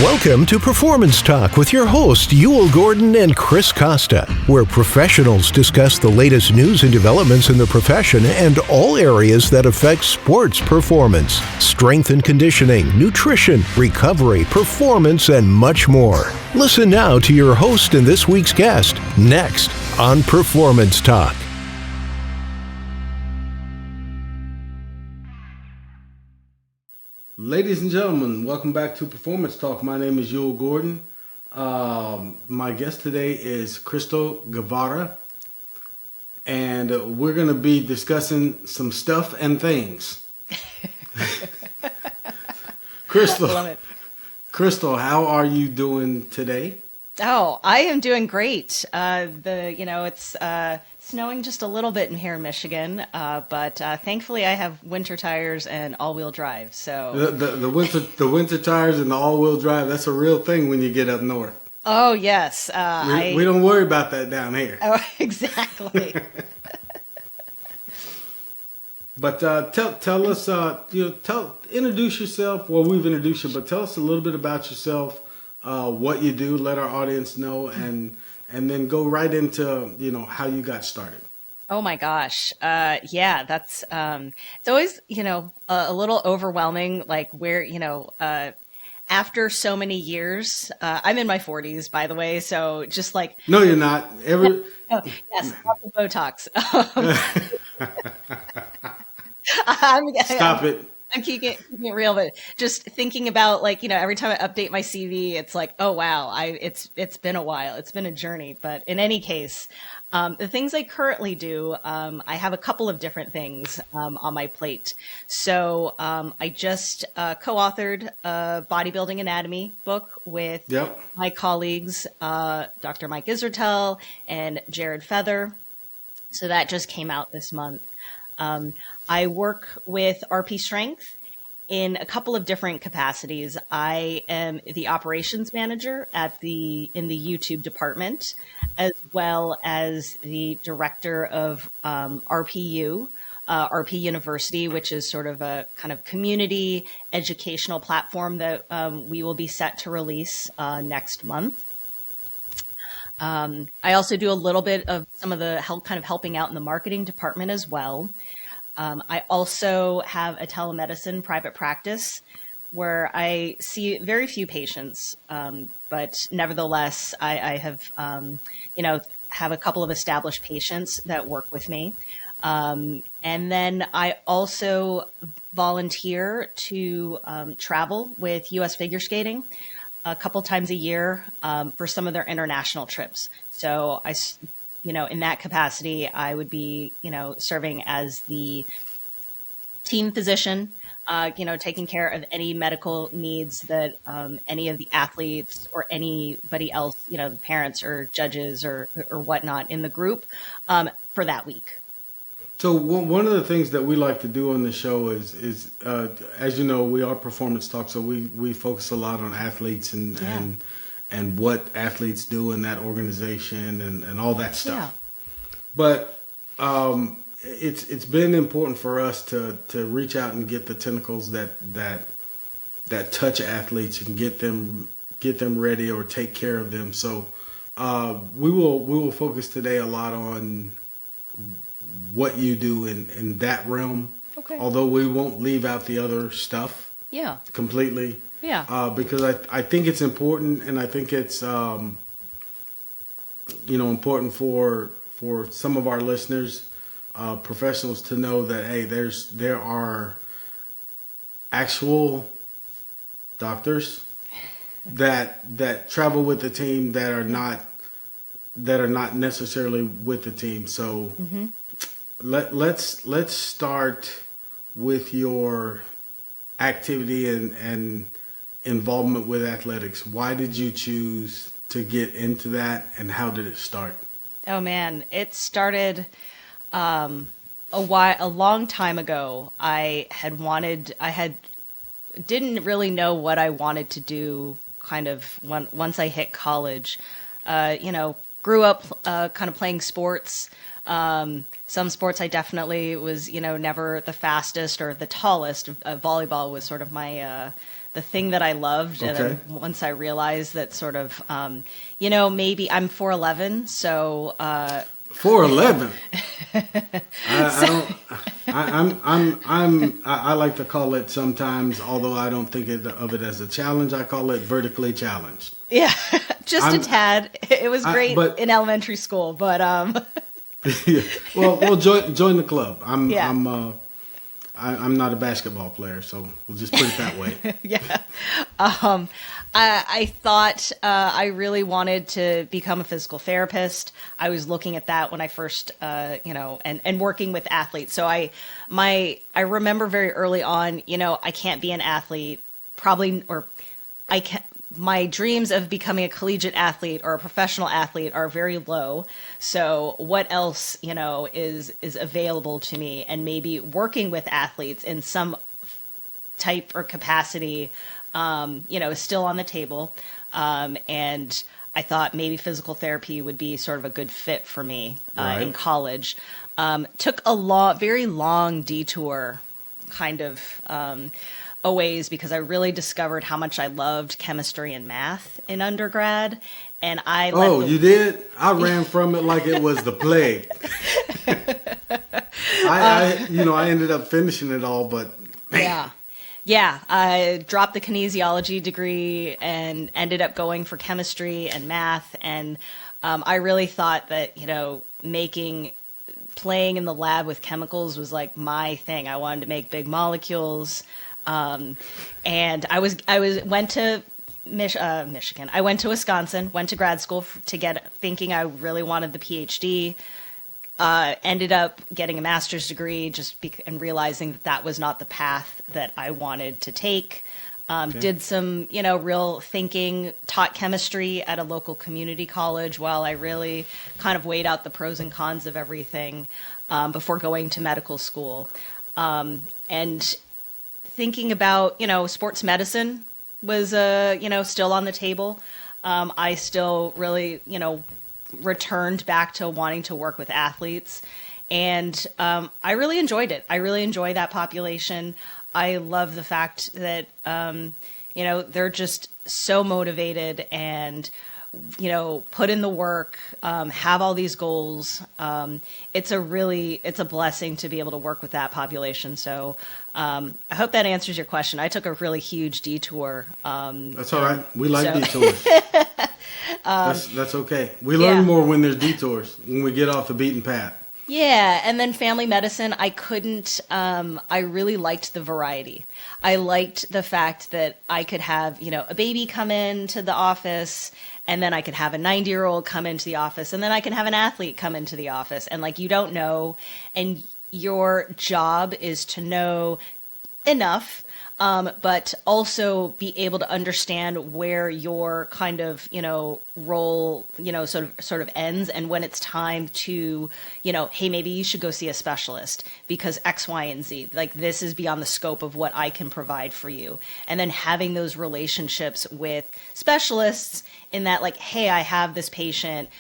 Welcome to Performance Talk with your host, Yul Gordon and Chris Costa, where professionals discuss the latest news and developments in the profession and all areas that affect sports performance, strength and conditioning, nutrition, recovery, performance, and much more. Listen now to your host and this week's guest, next on Performance Talk. Ladies and gentlemen, welcome back to Performance Talk. My name is Yul Gordon. My guest today is Christle Guevarra, and we're going to be discussing some stuff and things. Christle, how are you doing today? Oh, I am doing great. It's snowing just a little bit in here in Michigan, but thankfully I have winter tires and all-wheel drive. So the winter tires and the all-wheel drive, that's a real thing when you get up north. Oh yes, we don't worry about that down here. Oh, exactly. But tell us, introduce yourself. Well, we've introduced you, but tell us a little bit about yourself, what you do, let our audience know, and then go right into, how you got started. Oh my gosh. That's, it's always, a little overwhelming, like where, after so many years, I'm in my 40s, by the way. So just like, no, you're not yes, lots of Botox. Stop it. I'm keeping it real, but just thinking about every time I update my CV, it's like, oh wow, it's been a while. It's been a journey. But in any case, the things I currently do, I have a couple of different things on my plate. So I just co-authored a bodybuilding anatomy book with my colleagues, Dr. Mike Israetel and Jared Feather. So that just came out this month. I work with RP Strength in a couple of different capacities. I am the operations manager in the YouTube department, as well as the director of RPU, RP University, which is sort of a kind of community educational platform that we will be set to release next month. I also do a little bit of some of the helping out in the marketing department as well. I also have a telemedicine private practice where I see very few patients, but nevertheless, I have, have a couple of established patients that work with me. And then I also volunteer to travel with U.S. figure skating a couple times a year for some of their international trips. So in that capacity, I would be, serving as the team physician, taking care of any medical needs that any of the athletes or anybody else, the parents or judges or whatnot in the group for that week. So one of the things that we like to do on the show is as you know, we are Performance Talk, so we focus a lot on athletes and what athletes do in that organization and all that stuff. Yeah. But it's been important for us to reach out and get the tentacles that touch athletes and get them ready or take care of them. So we will focus today a lot on what you do in that realm. Okay. Although we won't leave out the other stuff. Yeah. Completely. Yeah. Because I think it's important, and I think it's important for some of our listeners, professionals, to know that hey, there are actual doctors that travel with the team that are not necessarily with the team. So let's start with your activity and involvement with athletics. Why did you choose to get into that, and how did it start? Oh man, it started a long time ago. I didn't really know what I wanted to do kind of once I hit college. Grew up kind of playing sports. Some sports I definitely was, never the fastest or the tallest. Volleyball was sort of my the thing that I loved. Okay. And then once I realized that sort of, maybe I'm 4'11", so 4'11". I like to call it sometimes, although I don't think of it as a challenge. I call it vertically challenged. Yeah, just a tad. It was great in elementary school, but yeah. Well, join the club. Yeah. I'm not a basketball player, so we'll just put it that way. Yeah. I thought I really wanted to become a physical therapist. I was looking at that when I first, and working with athletes. So I remember very early on, I can't be an athlete, my dreams of becoming a collegiate athlete or a professional athlete are very low. So what else, is available to me, and maybe working with athletes in some type or capacity, is still on the table. And I thought maybe physical therapy would be sort of a good fit for me in college. Took a very long detour kind of a ways because I really discovered how much I loved chemistry and math in undergrad. And you did? I ran from it like it was the plague. I ended up finishing it all, but man. Yeah, I dropped the kinesiology degree and ended up going for chemistry and math. And I really thought that, playing in the lab with chemicals was like my thing. I wanted to make big molecules. And I went to Michigan. I went to Wisconsin, went to grad school thinking I really wanted the PhD. Ended up getting a master's degree and realizing that was not the path that I wanted to take. Did some, real thinking, taught chemistry at a local community college while I really kind of weighed out the pros and cons of everything before going to medical school. And thinking about, sports medicine was, still on the table. I still really, returned back to wanting to work with athletes. And I really enjoyed it. I really enjoy that population. I love the fact that, they're just so motivated and, put in the work, have all these goals. It's a blessing to be able to work with that population. So I hope that answers your question. I took a really huge detour. That's all right. We like detours. That's okay. We learn more when there's detours, when we get off the beaten path. Yeah, and then family medicine, I really liked the variety. I liked the fact that I could have, a baby come into the office, and then I could have a 90-year-old come into the office, and then I can have an athlete come into the office. And you don't know, and your job is to know enough, but also be able to understand where your kind of, role, sort of ends, and when it's time to, hey, maybe you should go see a specialist because X, Y, and Z. This is beyond the scope of what I can provide for you. And then having those relationships with specialists in that, hey, I have this patient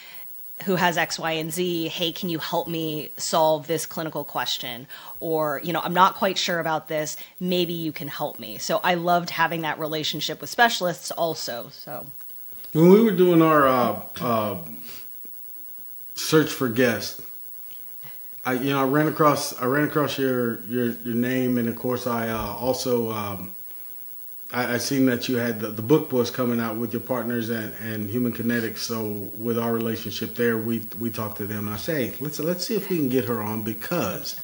who has X, Y, and Z. Hey, can you help me solve this clinical question? Or, I'm not quite sure about this. Maybe you can help me. So I loved having that relationship with specialists also. So when we were doing our search for guests, I ran across your name, and of course I also I seen that you had the book was coming out with your partners and Human Kinetics. So with our relationship there, we talked to them, and I say, hey, let's see if we can get her on, because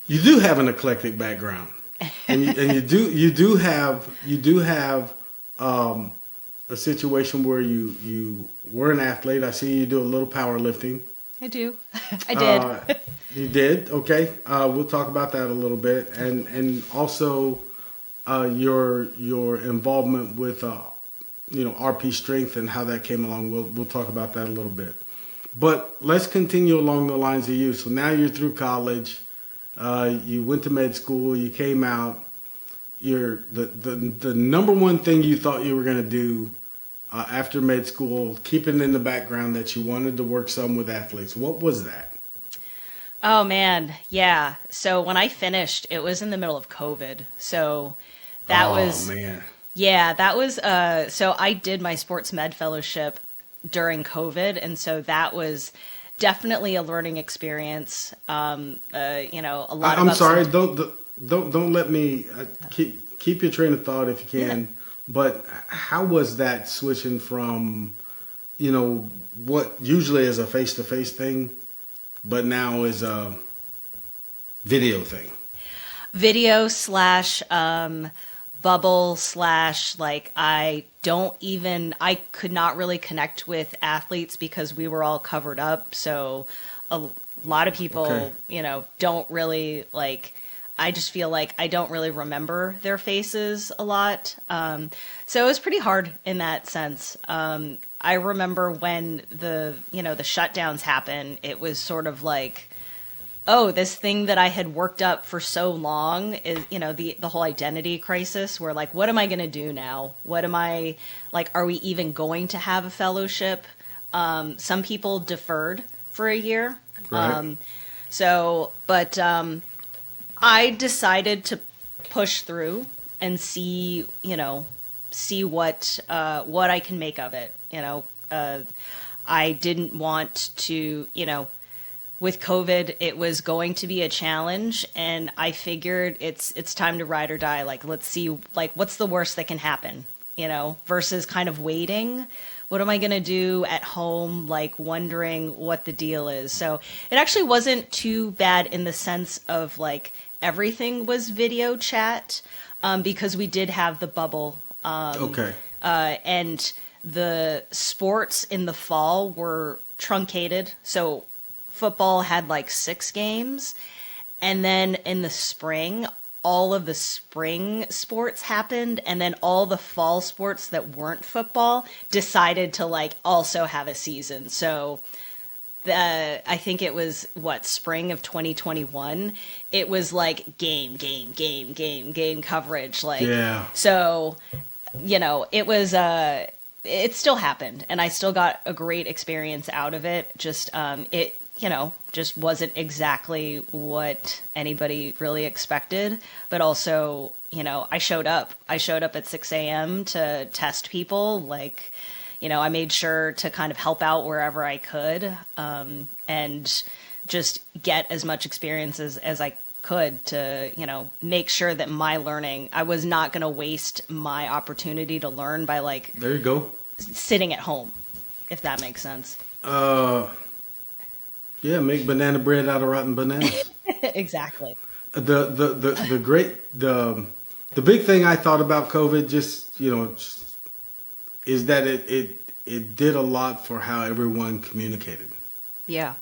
you do have an eclectic background, and you do have a situation where you were an athlete. I see you do a little powerlifting. I do. I did. You did? Okay. We'll talk about that a little bit, and also your involvement with RP Strength and how that came along. We'll talk about that a little bit. But let's continue along the lines of you. So now you're through college. You went to med school. You came out. You're the number one thing you thought you were going to do after med school, keeping in the background that you wanted to work some with athletes. What was that? Oh man, yeah. So when I finished, it was in the middle of COVID. So that was, man. yeah, that was, so I did my sports med fellowship during COVID. And so that was definitely a learning experience. A lot of I'm ups sorry. and- Don't let me keep your train of thought if you can. Yeah. But how was that switching from, what usually is a face-to-face thing, but now is a video thing? Video slash bubble slash like I could not really connect with athletes because we were all covered up. So a lot of people, Okay. don't really like. I just feel like I don't really remember their faces a lot. So it was pretty hard in that sense. I remember when the shutdowns happened, it was sort of like, oh, this thing that I had worked up for so long is, the whole identity crisis where like, what am I going to do now? What am I like, are we even going to have a fellowship? Some people deferred for a year. Right. But I decided to push through and see what I can make of it. I didn't want to, with COVID, it was going to be a challenge, and I figured it's time to ride or die. Like, let's see, like, what's the worst that can happen, versus kind of waiting. What am I going to do at home, like wondering what the deal is? So it actually wasn't too bad in the sense of like everything was video chat, because we did have the bubble. Okay. And the sports in the fall were truncated. So football had like 6 games. And then in the spring, all of the spring sports happened. And then all the fall sports that weren't football decided to like also have a season. So I think it was spring of 2021. It was like game coverage. Like, Yeah. So, it was, it still happened and I still got a great experience out of it. Just, it, just wasn't exactly what anybody really expected, but also, I showed up at 6 a.m. to test people. Like, I made sure to kind of help out wherever I could, and just get as much experience as I could to, make sure that my learning, I was not going to waste my opportunity to learn by like There you go. sitting at home, if that makes sense. Yeah, make banana bread out of rotten bananas. Exactly. The big thing I thought about COVID is that it did a lot for how everyone communicated. Yeah.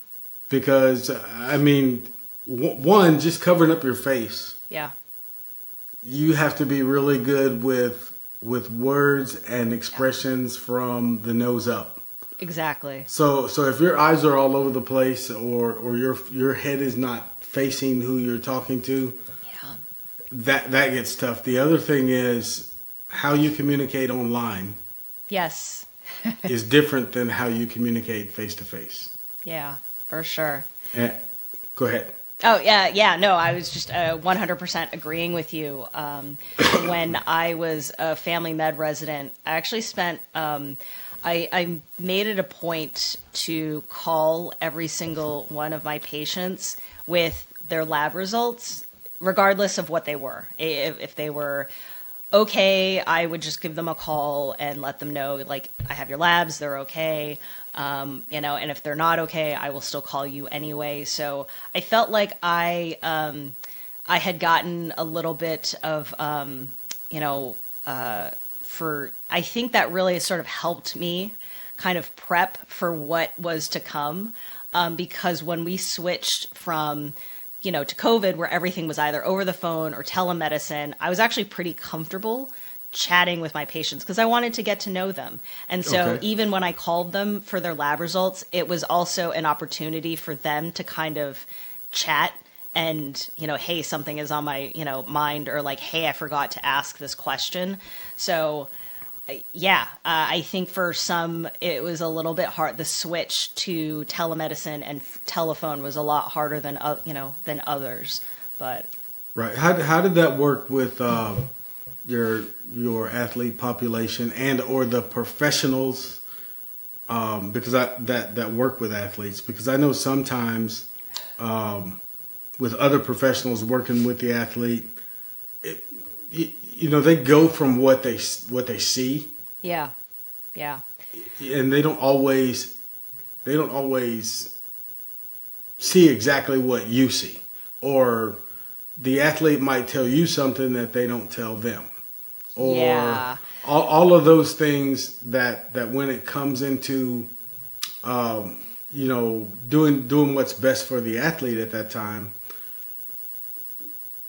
Because I mean, one, just covering up your face. Yeah. You have to be really good with words and expressions from the nose up. Exactly. So if your eyes are all over the place or your head is not facing who you're talking to, Yeah. that gets tough. The other thing is how you communicate online Yes. is different than how you communicate face to face. Yeah, for sure. Go ahead. Oh, yeah. No, I was just 100% agreeing with you. When I was a family med resident, I actually spent, I made it a point to call every single one of my patients with their lab results, regardless of what they were. If they were okay, I would just give them a call and let them know, like, I have your labs, they're okay. And if they're not okay, I will still call you anyway. So I felt like I had gotten a little bit of, I think that really sort of helped me kind of prep for what was to come. Because when we switched from, to COVID, where everything was either over the phone or telemedicine, I was actually pretty comfortable chatting with my patients because I wanted to get to know them. And so even when I called them for their lab results, it was also an opportunity for them to kind of chat and, hey, something is on my, mind, or like, hey, I forgot to ask this question. So I think for some it was a little bit hard. The switch to telemedicine and telephone was a lot harder than than others. But Right. How did that work with your athlete population and or the professionals? Because that work with athletes, because I know sometimes with other professionals working with the athlete, they go from what they see. yeah, yeah, And they don't always see exactly what you see, or the athlete might tell you something that they don't tell them, or yeah. all of those things that when it comes into doing what's best for the athlete at that time,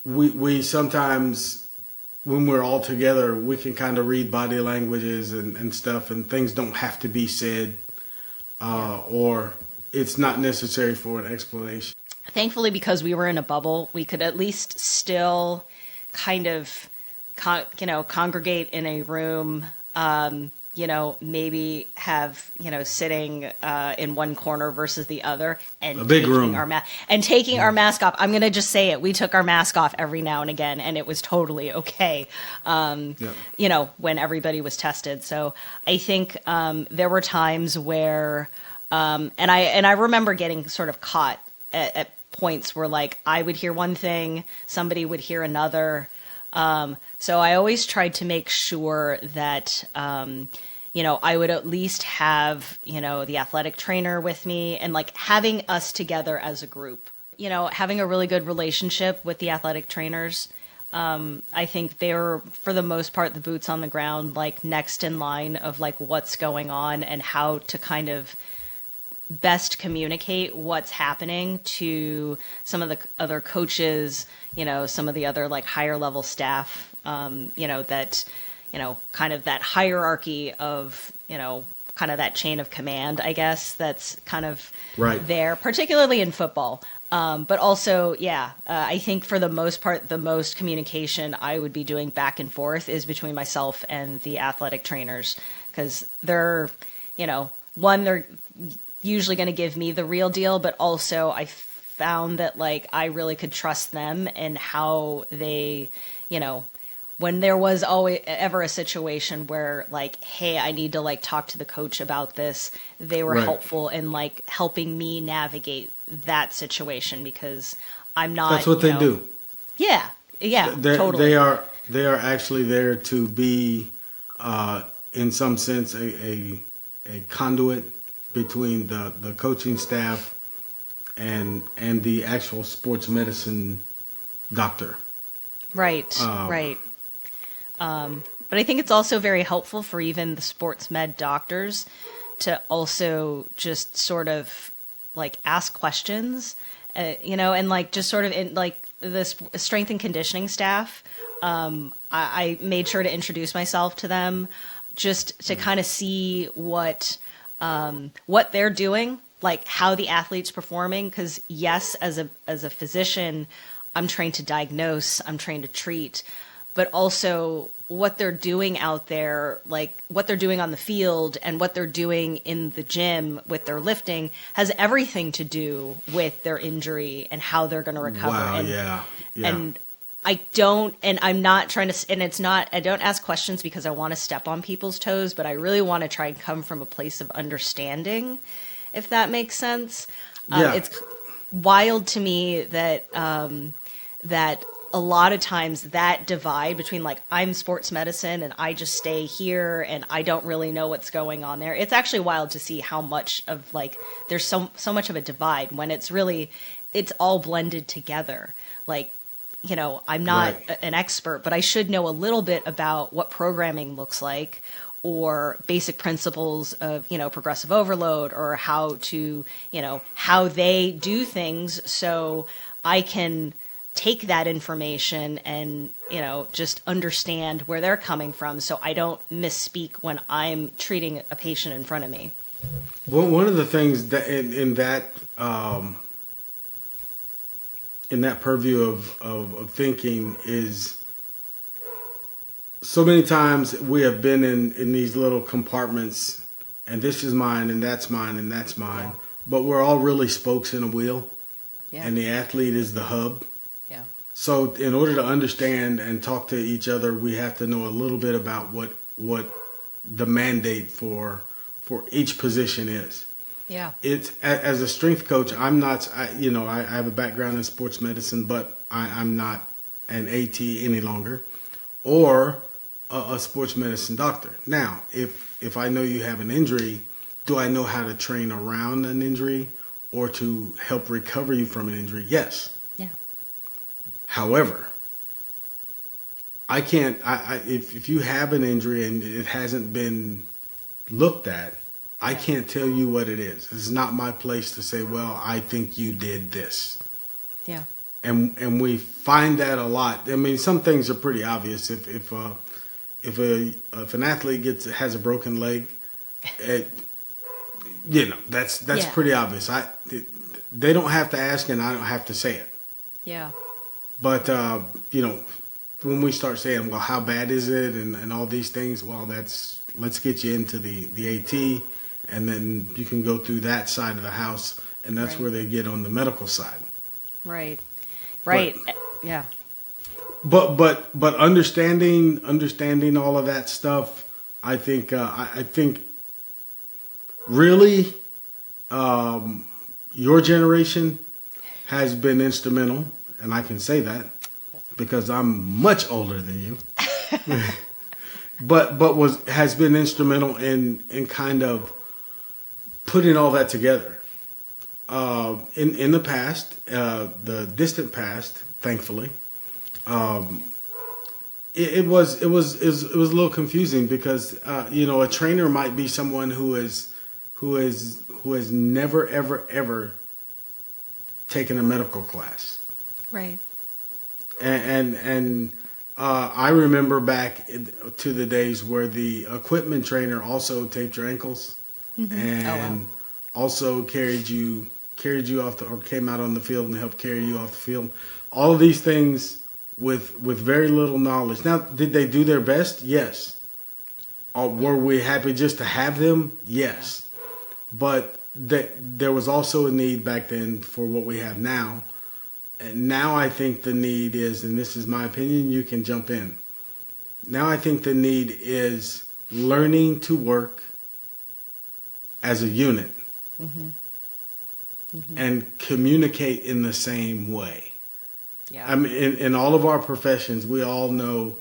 we sometimes, when we're all together, we can kind of read body languages and stuff, and things don't have to be said, or it's not necessary for an explanation. Thankfully, because we were in a bubble, we could at least still kind of, congregate in a room. Maybe have sitting in one corner versus the other, and A big room. Taking our mask off. I'm going to just say it. We took our mask off every now and again, and it was totally okay. When everybody was tested. So I think there were times where, and I remember getting sort of caught at points where, like, I would hear one thing, somebody would hear another. So I always tried to make sure that, I would at least have, the athletic trainer with me, and like having us together as a group, having a really good relationship with the athletic trainers. I think they're, for the most part, the boots on the ground, like next in line of like what's going on and how to kind of best communicate what's happening to some of the other coaches, some of the other like higher level staff, that, kind of that hierarchy of, kind of that chain of command, I guess, that's kind of right there, particularly in football. But also, I think for the most part, the most communication I would be doing back and forth is between myself and the athletic trainers, because they're usually going to give me the real deal, but also I found that like I really could trust them and how they, when there was always ever a situation where like, hey, I need to like talk to the coach about this, they were Right. helpful in like helping me navigate that situation, because I'm not. That's what they do. Yeah, totally. They are actually there to be, in some sense, a conduit between the coaching staff and the actual sports medicine doctor. Right, right. But I think it's also very helpful for even the sports med doctors to also just sort of like ask questions, and like just sort of in like the strength and conditioning staff. I made sure to introduce myself to them just to kind of see what they're doing, like how the athlete's performing. Because yes, as a physician, I'm trained to diagnose, I'm trained to treat, but also what they're doing out there, like what they're doing on the field and what they're doing in the gym with their lifting, has everything to do with their injury and how they're going to recover. Wow, and, yeah. And I'm not trying to, and it's not, I don't ask questions because I want to step on people's toes, but I really want to try and come from a place of understanding, if that makes sense. Yeah. It's wild to me that, that a lot of times that divide between like, I'm sports medicine and I just stay here and I don't really know what's going on there. It's actually wild to see how much of like, there's so much of a divide when it's really, it's all blended together. Like, I'm not Right. an expert, but I should know a little bit about what programming looks like, or basic principles of, progressive overload, or how to, how they do things, so I can take that information and, just understand where they're coming from, so I don't misspeak when I'm treating a patient in front of me. Well, one of the things that in that purview of thinking is so many times we have been in these little compartments, and this is mine, and that's mine, and that's mine. Yeah. But we're all really spokes in a wheel, Yeah. and the athlete is the hub. Yeah. So in order to understand and talk to each other, we have to know a little bit about what the mandate for each position is. Yeah. It's as a strength coach, I'm not. I have a background in sports medicine, but I'm not an AT any longer, or a sports medicine doctor. Now, if I know you have an injury, do I know how to train around an injury or to help recover you from an injury? Yes. Yeah. However, I can't. If you have an injury and it hasn't been looked at, I can't tell you what it is. It's not my place to say, well, I think you did this. Yeah. And we find that a lot. I mean, some things are pretty obvious. If an athlete has a broken leg, that's pretty obvious. They don't have to ask, and I don't have to say it. Yeah. But when we start saying, well, how bad is it, and all these things, well, let's get you into the AT, and then you can go through that side of the house, and that's where they get on the medical side. Right. Yeah. But understanding all of that stuff, I think really your generation has been instrumental, and I can say that because I'm much older than you. but has been instrumental in kind of putting all that together. In the past, the distant past, thankfully, it was a little confusing because a trainer might be someone who has never ever taken a medical class. Right. And I remember back to the days where the equipment trainer also taped your ankles and also carried you off or came out on the field and helped carry you off the field. All of these things with very little knowledge. Now, did they do their best? Yes. Were we happy just to have them? Yes. But there was also a need back then for what we have now. And now I think the need is, and this is my opinion, you can jump in. Now I think the need is learning to work as a unit and communicate in the same way. Yeah. I mean, in all of our professions, we all know,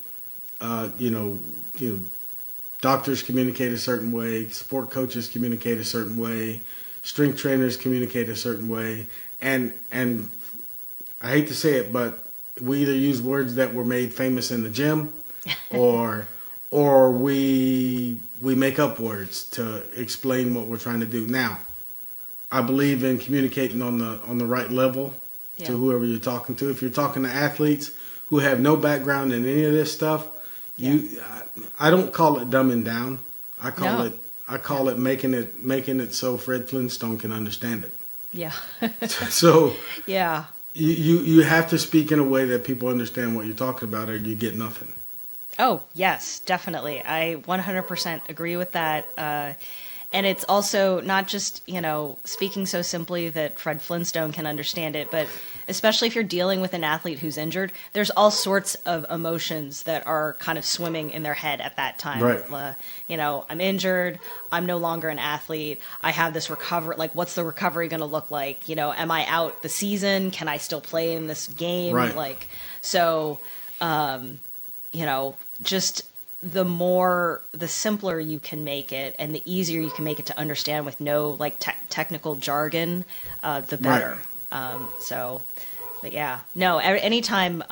doctors communicate a certain way, sport coaches communicate a certain way, strength trainers communicate a certain way, and I hate to say it, but we either use words that were made famous in the gym, or we make up words to explain what we're trying to do. Now, I believe in communicating on the right level to whoever you're talking to. If you're talking to athletes who have no background in any of this stuff, I don't call it dumbing down. I call it making it so Fred Flintstone can understand it. Yeah. So yeah. You have to speak in a way that people understand what you're talking about, or you get nothing. Oh, yes, definitely. I 100% agree with that. And it's also not just, speaking so simply that Fred Flintstone can understand it, but especially if you're dealing with an athlete who's injured, there's all sorts of emotions that are kind of swimming in their head at that time. Right. I'm injured. I'm no longer an athlete. I have this recovery. Like, what's the recovery going to look like? Am I out the season? Can I still play in this game? Right. Just the simpler you can make it and the easier you can make it to understand with no technical jargon, the better. Right. But yeah, no, anytime,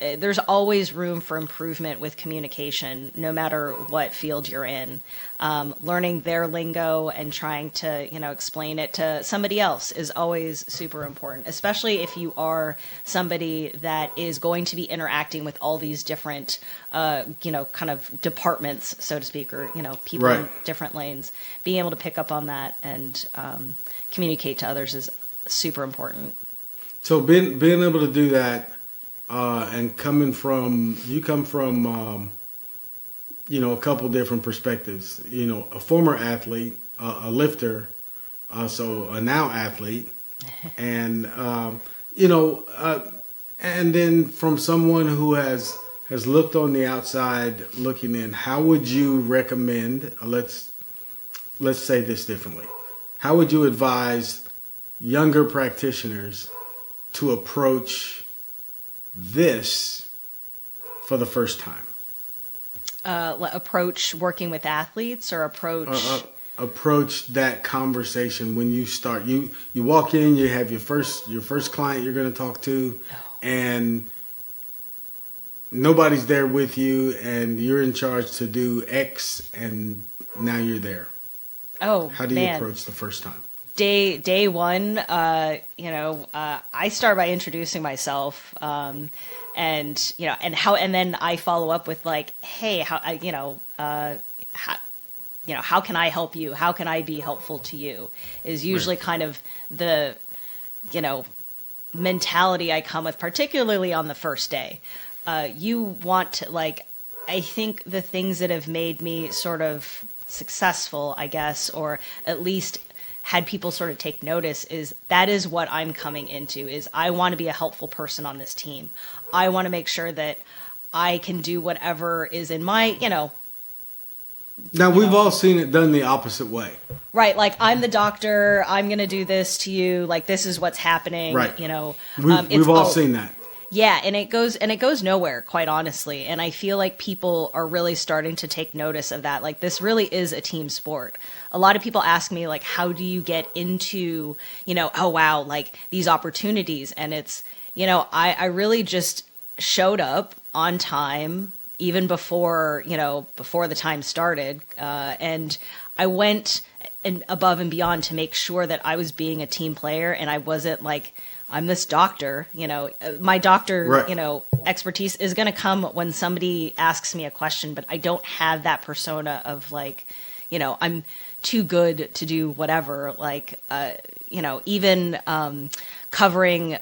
there's always room for improvement with communication, no matter what field you're in. Learning their lingo and trying to, explain it to somebody else is always super important, especially if you are somebody that is going to be interacting with all these different, kind of departments, so to speak, or, people in different lanes. Being able to pick up on that and communicate to others is super important. So being able to do that, and you come from a couple different perspectives. A former athlete, a lifter, so a now athlete, and and then from someone who has looked on the outside, looking in. How would you recommend? Let's say this differently. How would you advise younger practitioners to approach this for the first time? Approach working with athletes, or approach that conversation when you start. You walk in, you have your first client you're going to talk to, and nobody's there with you, and you're in charge to do X, and now you're there. Oh, how do you approach the first time? Day one, I start by introducing myself, and then I follow up with like, hey, how can I help you? How can I be helpful to you? Is usually kind of the, mentality I come with, particularly on the first day. You want to, I think the things that have made me sort of successful, I guess, or at least had people sort of take notice, is that is what I'm coming into, is I want to be a helpful person on this team. I want to make sure that I can do whatever is in my, Now, we've all seen it done the opposite way. Right, like, I'm the doctor, I'm going to do this to you, like, this is what's happening, right. We've all seen that. Yeah, and it goes nowhere, quite honestly. And I feel like people are really starting to take notice of that. Like, this really is a team sport. A lot of people ask me, like, how do you get into, oh wow, like these opportunities? And it's, I really just showed up on time, even before the time started, and I went above and beyond to make sure that I was being a team player, and I wasn't like, I'm this doctor, my doctor, right. Expertise is going to come when somebody asks me a question, but I don't have that persona of like, I'm too good to do whatever, like, even covering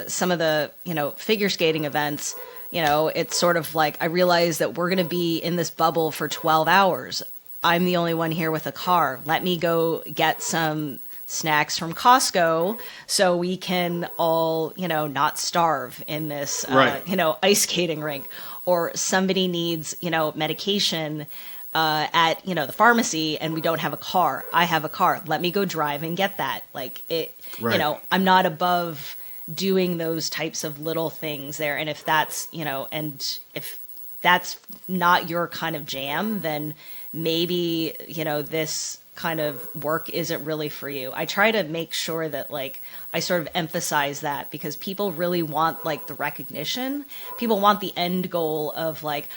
some of the, figure skating events, it's sort of like, I realize that we're going to be in this bubble for 12 hours. I'm the only one here with a car. Let me go get some snacks from Costco so we can all, not starve in this, right. Ice skating rink. Or somebody needs, medication at, the pharmacy, and we don't have a car. I have a car. Let me go drive and get that. Like, it, right. I'm not above doing those types of little things there. And if that's, and if that's not your kind of jam, then maybe, this kind of work isn't really for you. I try to make sure that, like, I sort of emphasize that, because people really want, like, the recognition. People want the end goal of, like,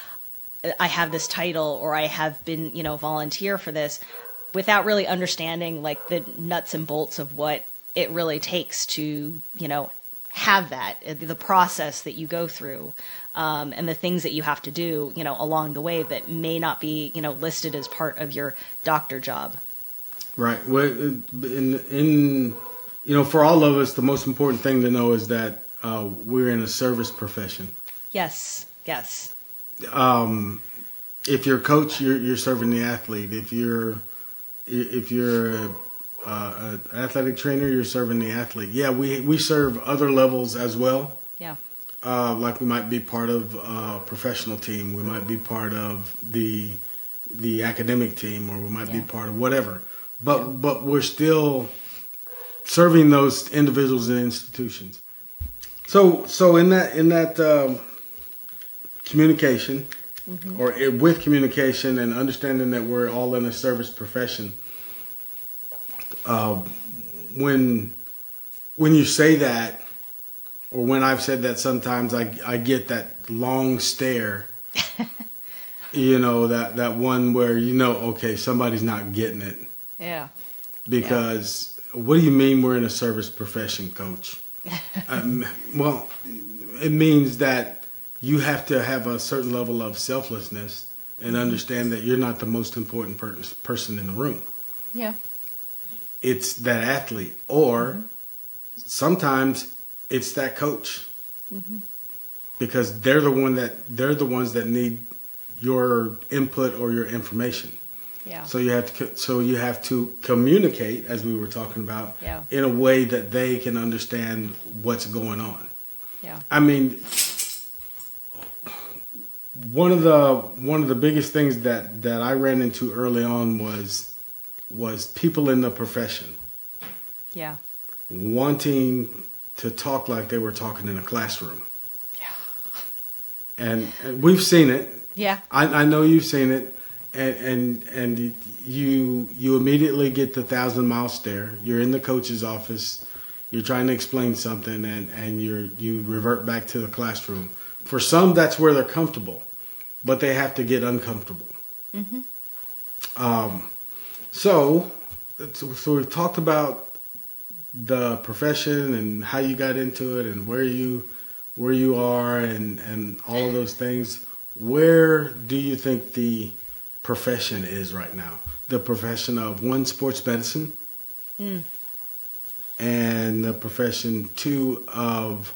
I have this title, or I have been, volunteer for this, without really understanding, like, the nuts and bolts of what it really takes to, have that, the process that you go through, and the things that you have to do, along the way that may not be, listed as part of your doctor job. Right. Well, for all of us, the most important thing to know is that we're in a service profession. Yes. If you're a coach, you're serving the athlete. If you're an athletic trainer, you're serving the athlete. Yeah, we serve other levels as well. Yeah. Like, we might be part of a professional team. We might be part of the academic team, or we might be part of whatever. But we're still serving those individuals and institutions. So in that communication, or with communication and understanding that we're all in a service profession, when you say that, or when I've said that, sometimes I get that long stare. That one where okay, somebody's not getting it. Yeah. Because what do you mean we're in a service profession, Coach? Well, it means that you have to have a certain level of selflessness and understand that you're not the most important person in the room. Yeah. It's that athlete, or sometimes it's that coach, because they're the ones that need your input or your information. Yeah. So you have to communicate, as we were talking about, Yeah. in a way that they can understand what's going on. Yeah. I mean, one of the biggest things that I ran into early on was people in the profession Yeah. wanting to talk like they were talking in a classroom. Yeah. And we've seen it. Yeah. I know you've seen it. And you immediately get the 1,000-mile stare. You're in the coach's office. You're trying to explain something, and you revert back to the classroom. For some, that's where they're comfortable, but they have to get uncomfortable. Mm-hmm. So we've talked about the profession and how you got into it and where you are and all of those things. Where do you think the profession is right now? The profession of, one, sports medicine, and the profession, two, of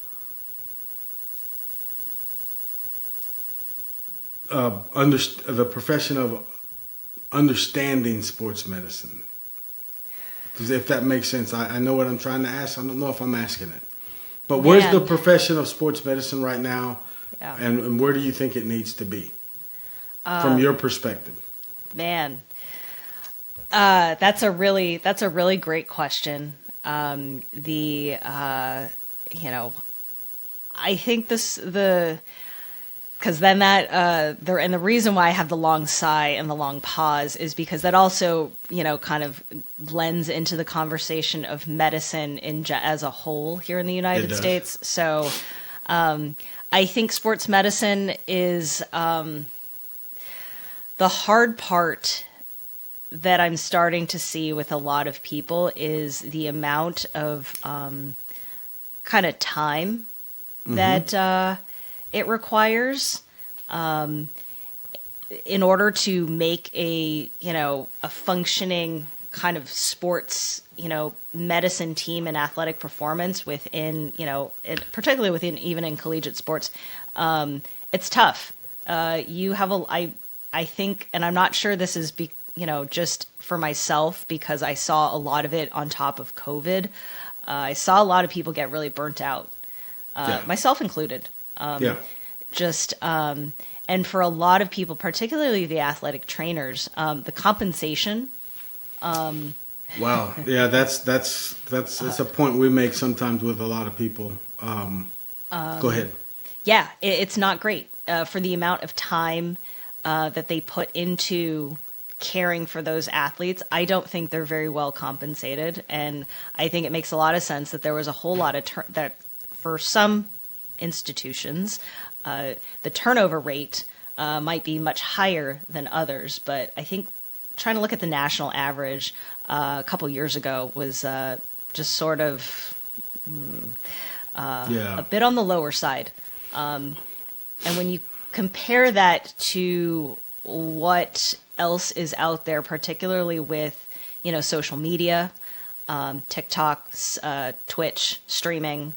the profession of understanding sports medicine. If that makes sense. I know what I'm trying to ask. I don't know if I'm asking it. But where's the profession of sports medicine right now? Yeah. And where do you think it needs to be from your perspective? Man, that's a really great question. I think because then and the reason why I have the long sigh and the long pause is because that also, kind of blends into the conversation of medicine as a whole here in the United States. So, I think sports medicine is, the hard part that I'm starting to see with a lot of people is the amount of kind of time that it requires in order to make a functioning kind of sports, medicine team and athletic performance within, particularly within even in collegiate sports. It's tough. I think, and I'm not sure this is just for myself, because I saw a lot of it on top of COVID. I saw a lot of people get really burnt out, myself included. And for a lot of people, particularly the athletic trainers, the compensation. Wow. Yeah, that's a point we make sometimes with a lot of people. Go ahead. Yeah, it's not great for the amount of time that they put into caring for those athletes. I don't think they're very well compensated, and I think it makes a lot of sense that there was a whole lot of that for some institutions, the turnover rate might be much higher than others. But I think trying to look at the national average a couple years ago was just sort of a bit on the lower side. And when you compare that to what else is out there, particularly with, social media, TikTok, Twitch, streaming,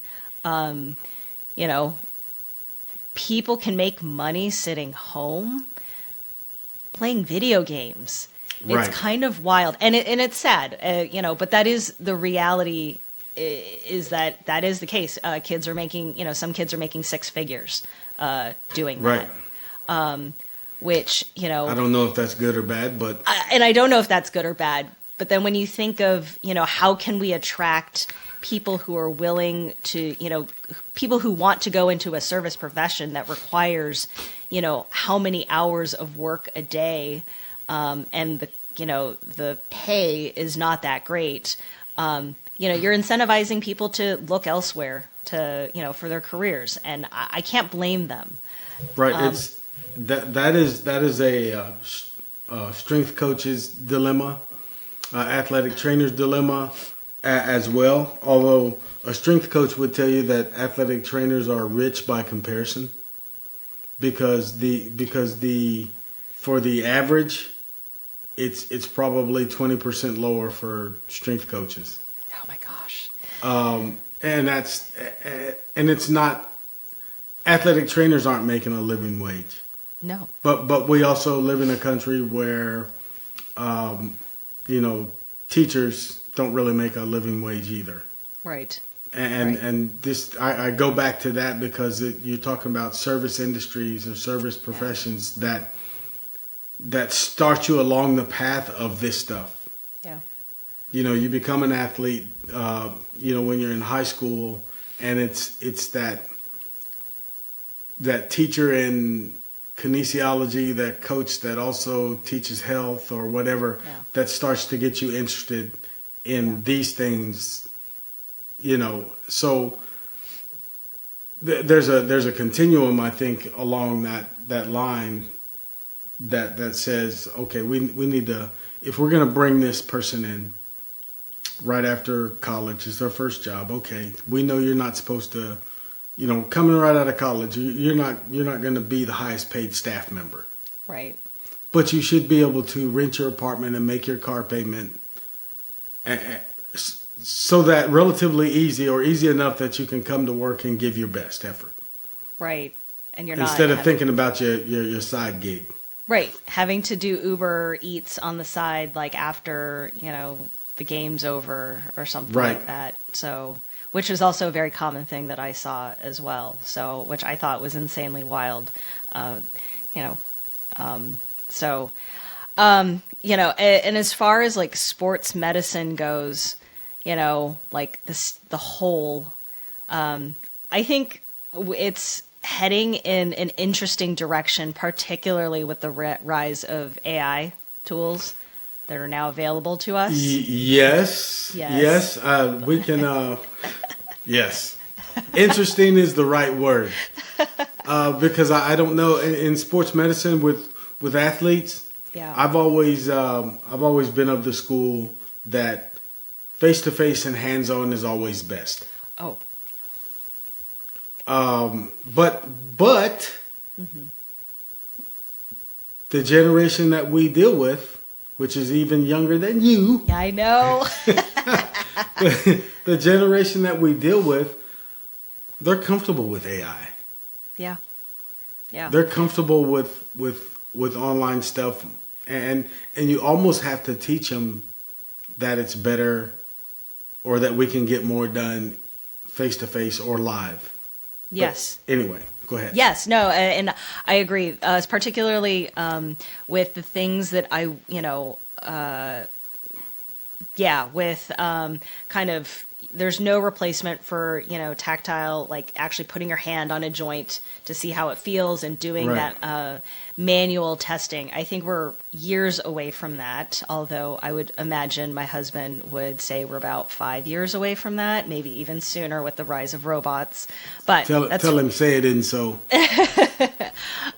people can make money sitting home playing video games. Right. It's kind of wild, and it's sad, but that is the reality. Is that is the case? Kids are making, some kids are making six figures doing that. Right. Which, I don't know if that's good or bad, but I don't know if that's good or bad. But then when you think of, how can we attract people who are willing to, people who want to go into a service profession that requires, how many hours of work a day, and the pay is not that great. You're incentivizing people to look elsewhere for their careers, and I can't blame them. Right. It's that is a strength coach's dilemma, athletic trainer's dilemma as well. Although a strength coach would tell you that athletic trainers are rich by comparison, because for the average, it's probably 20% lower for strength coaches. Oh my gosh. And it's not, athletic trainers aren't making a living wage. No. But we also live in a country where, you know, teachers don't really make a living wage either. Right. And this, I go back to that because you're talking about service industries or service professions that start you along the path of this stuff. Yeah. You know, you become an athlete, you know, when you're in high school, and it's that teacher in kinesiology, that coach that also teaches health or whatever, that starts to get you interested in these things. You know, so there's a continuum, I think, along that line that says, okay, we need to, if we're going to bring this person in right after college, it's their first job. Okay, we know you're not supposed to, you know, coming right out of college, you're not going to be the highest paid staff member. Right. But you should be able to rent your apartment and make your car payment, so that relatively easy, or easy enough that you can come to work and give your best effort. Right. And you're instead not of thinking about your side gig. Right. Having to do Uber Eats on the side, like after, you know, the game's over or something like that. So, which is also a very common thing that I saw as well. So, which I thought was insanely wild. You know, you know, and as far as like sports medicine goes, you know, like the whole, I think it's heading in an interesting direction, particularly with the rise of AI tools that are now available to us. Yes. We can, yes. Interesting is the right word. Because I don't know, in sports medicine with athletes, I've always been of the school that face-to-face and hands-on is always best. Oh. But the generation that we deal with, which is even younger than you. Yeah, I know. The generation that we deal with, they're comfortable with AI. Yeah. They're comfortable with online stuff, and you almost have to teach them that it's better, or that we can get more done face to face or live. Yes. But anyway, go ahead. Yes, no, and I agree. Particularly with the things that I, you know, with kind of, there's no replacement for, you know, tactile, like actually putting your hand on a joint to see how it feels and doing that manual testing. I think we're years away from that, although I would imagine my husband would say we're about 5 years away from that, maybe even sooner with the rise of robots. But tell him, say it in so.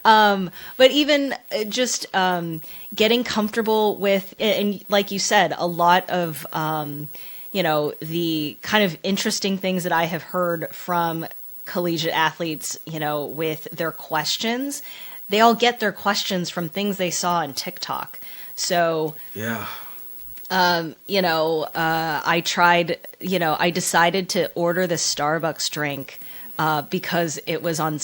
But even just getting comfortable with, and like you said, a lot of, you know, the kind of interesting things that I have heard from collegiate athletes, you know, with their questions. They all get their questions from things they saw on TikTok. So, yeah. You know, I tried, you know, I decided to order the Starbucks drink because it was on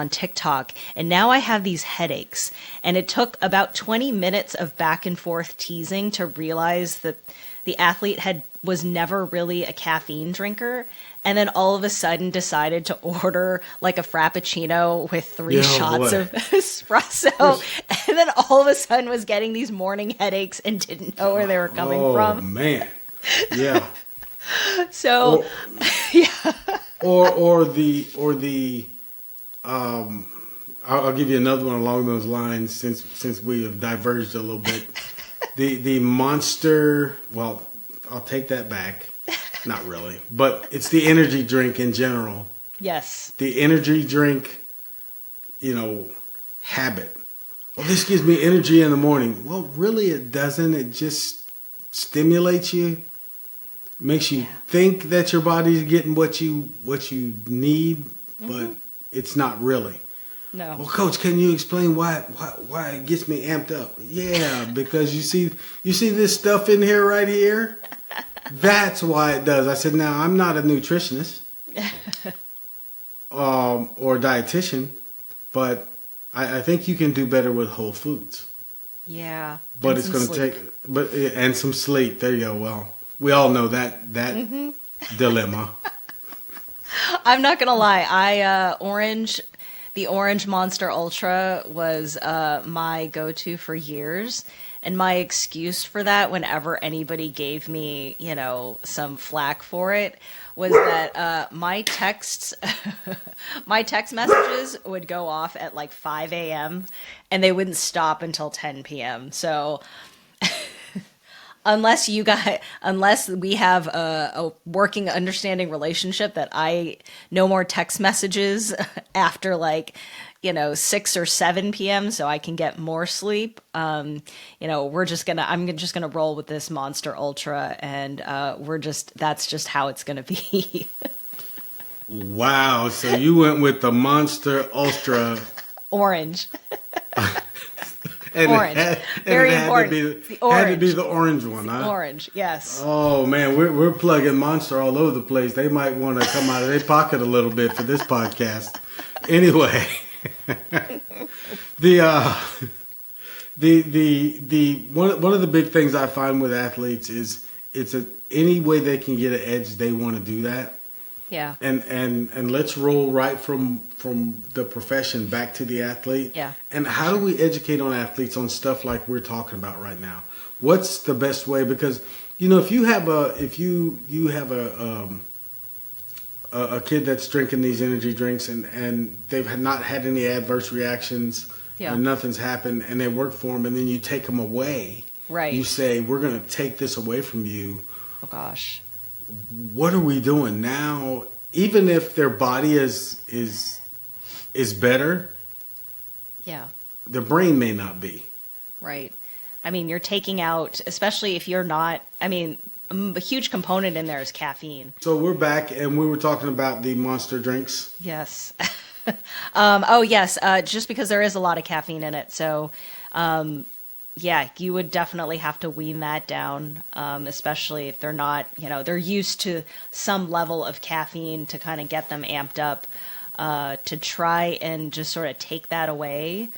TikTok, and now I have these headaches. And it took about 20 minutes of back and forth teasing to realize that the athlete was never really a caffeine drinker, and then all of a sudden decided to order like a Frappuccino with 3 shots of espresso, and then all of a sudden was getting these morning headaches and didn't know where they were coming from. Oh man, yeah. So, or the I'll give you another one along those lines since we have diverged a little bit. The Monster, well, I'll take that back. Not really, but it's the energy drink in general. Yes. The energy drink, you know, habit. Well, this gives me energy in the morning. Well, really it doesn't. It just stimulates you, makes you think that your body's getting what you need, but it's not really. No. Well, Coach, can you explain why it gets me amped up? Yeah, because you see this stuff in here right here? That's why it does. I said, now, I'm not a nutritionist or a dietitian, but I think you can do better with whole foods. Yeah. But it's going to take, and some sleep. There you go. Well, we all know that dilemma. I'm not gonna lie. The orange Monster Ultra was my go-to for years, and my excuse for that, whenever anybody gave me, some flack for it, was that my text messages would go off at like 5 a.m. and they wouldn't stop until 10 p.m. So unless we have a working understanding relationship that I no more text messages after 6 or 7 p.m. so I can get more sleep. I'm just gonna roll with this Monster Ultra, and that's just how it's gonna be. Wow, so you went with the Monster Ultra Orange. And orange. Very important. Had to be the orange one, huh? Orange, yes. Oh man, we're plugging Monster all over the place. They might want to come out of their pocket a little bit for this podcast. Anyway, the one of the big things I find with athletes is any way they can get an edge, they want to do that. Yeah. And let's roll right from the profession back to the athlete. Yeah. And how do we educate on athletes on stuff like we're talking about right now? What's the best way? Because if you have a kid that's drinking these energy drinks and they've not had any adverse reactions, and nothing's happened, and they work for them, and then you take them away. Right. You say, we're going to take this away from you. Oh gosh. What are we doing now? Even if their body is better, their brain may not be. Right. I mean, you're taking out, especially if you're not. I mean, a huge component in there is caffeine. So we're back, and we were talking about the Monster drinks. Yes. Yes. Just because there is a lot of caffeine in it, so. You would definitely have to wean that down, especially if they're not, they're used to some level of caffeine to kind of get them amped up, to try and just sort of take that away,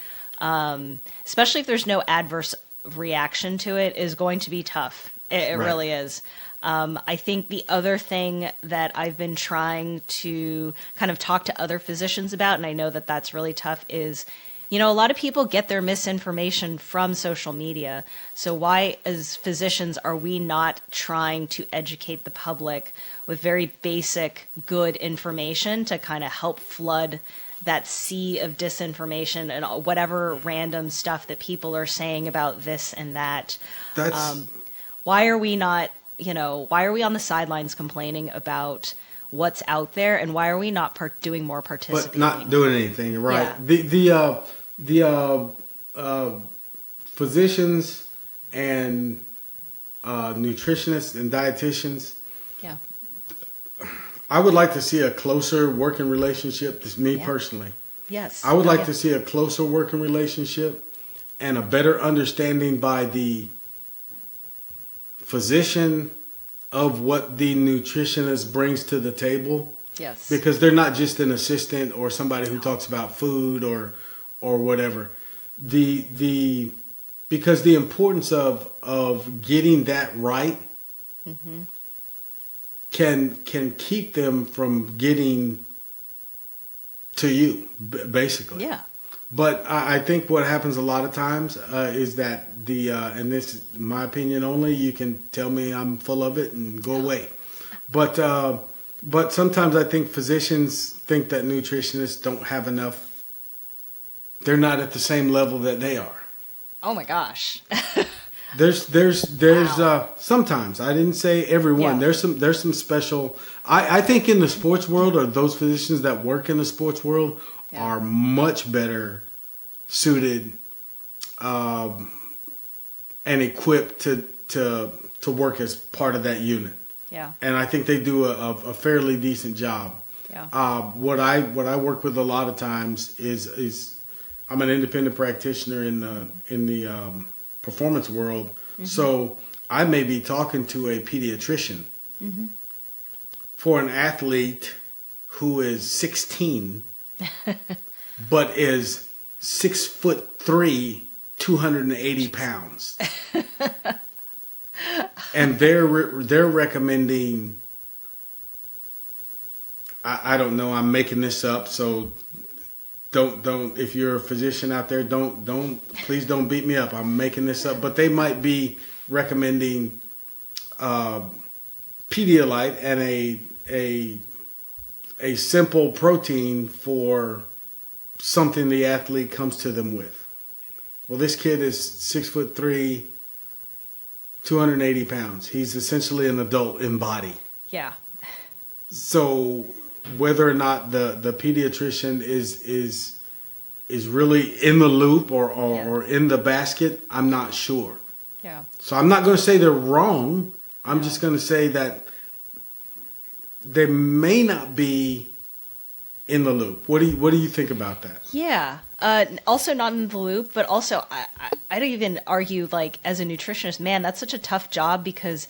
especially if there's no adverse reaction to it, is going to be tough. It right. really is. I think the other thing that I've been trying to kind of talk to other physicians about, and I know that that's really tough, is a lot of people get their misinformation from social media. So why, as physicians, are we not trying to educate the public with very basic, good information to kind of help flood that sea of disinformation and whatever random stuff that people are saying about this and that? Why are we not, why are we on the sidelines complaining about what's out there, and why are we not doing more participating? But not doing anything, right? Yeah. The physicians and nutritionists and dietitians. Yeah. I would like to see a closer working relationship. This is me personally. Yes. I would like to see a closer working relationship and a better understanding by the physician of what the nutritionist brings to the table. Yes. Because they're not just an assistant or somebody who talks about food or whatever. Because the importance of getting that right mm-hmm. can keep them from getting to you, basically. Yeah. But I think what happens a lot of times is that and this is my opinion only, you can tell me I'm full of it and go away. But sometimes I think physicians think that nutritionists don't have enough. They're not at the same level that they are. Oh my gosh. There's wow. Sometimes, I didn't say everyone. Yeah. There's some special. I think in the sports world, or those physicians that work in the sports world are much better suited and equipped to work as part of that unit. Yeah. And I think they do a fairly decent job. Yeah. What I work with a lot of times is I'm an independent practitioner in the performance world, mm-hmm. so I may be talking to a pediatrician mm-hmm. for an athlete who is 16, but is 6'3", 280 pounds, and they're recommending. I don't know. I'm making this up, so don't. If you're a physician out there, please don't beat me up. I'm making this up, but they might be recommending Pedialyte and a simple protein for something the athlete comes to them with. Well, this kid is 6'3", 280 pounds. He's essentially an adult in body. Yeah. So whether or not the pediatrician is really in the loop or in the basket, I'm not sure. Yeah. So I'm not going to say they're wrong. I'm just going to say that they may not be in the loop. What do you think about that? Yeah. Also not in the loop, but also I don't even argue, like, as a nutritionist, man, that's such a tough job because